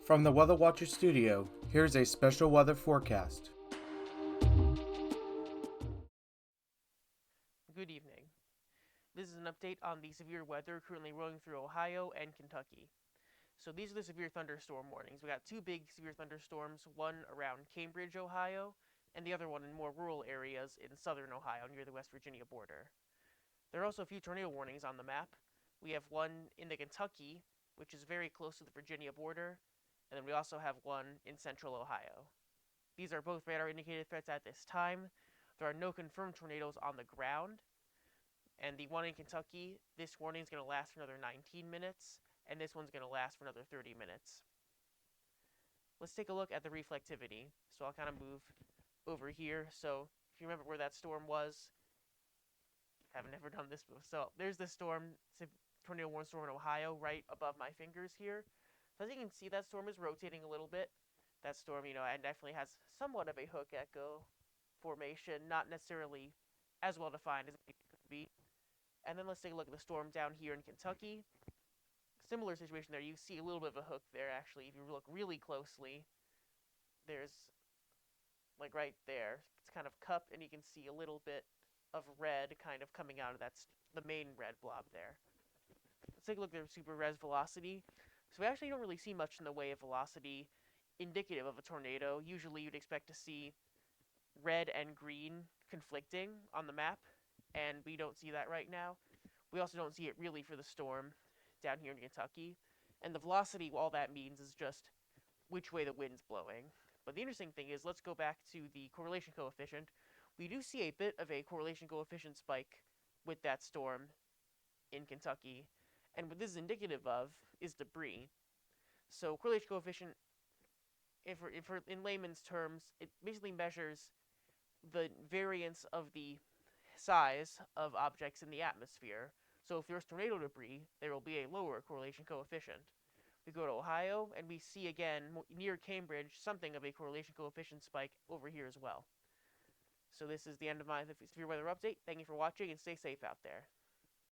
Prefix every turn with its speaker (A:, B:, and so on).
A: From the WeatherWatcher studio, here's a special weather forecast.
B: Good evening. This is an update on the severe weather currently rolling through Ohio and Kentucky. So these are the severe thunderstorm warnings. We got two big severe thunderstorms, one around Cambridge, Ohio, and the other one in more rural areas in southern Ohio near the West Virginia border. There are also a few tornado warnings on the map. We have one in the Kentucky, which is very close to the Virginia border, and then we also have one in central Ohio. These are both radar indicated threats at this time. There are no confirmed tornadoes on the ground, and the one in Kentucky, this warning is going to last for another 19 minutes, and this one's going to last for another 30 minutes. Let's take a look at the reflectivity. So I'll kind of move over here. So if you remember where that storm was, haven't ever done this before. So there's the storm, tornado warning storm in Ohio, right above my fingers here. So as you can see, that storm is rotating a little bit. That storm, it definitely has somewhat of a hook echo formation, not necessarily as well defined as it could be. And then let's take a look at the storm down here in Kentucky. Similar situation there. You see a little bit of a hook there, actually. If you look really closely, there's, like right there, it's kind of cupped, and you can see a little bit of red kind of coming out of the main red blob there. Let's take a look at the super res velocity. So we actually don't really see much in the way of velocity indicative of a tornado. Usually you'd expect to see red and green conflicting on the map, and we don't see that right now. We also don't see it really for the storm down here in Kentucky. And the velocity, all that means is just which way the wind's blowing. But the interesting thing is, let's go back to the correlation coefficient. We do see a bit of a correlation coefficient spike with that storm in Kentucky. And what this is indicative of is debris. So correlation coefficient, if in layman's terms, it basically measures the variance of the size of objects in the atmosphere. So if there's tornado debris, there will be a lower correlation coefficient. We go to Ohio, and we see again, near Cambridge, something of a correlation coefficient spike over here as well. So this is the end of my severe weather update. Thank you for watching, and stay safe out there.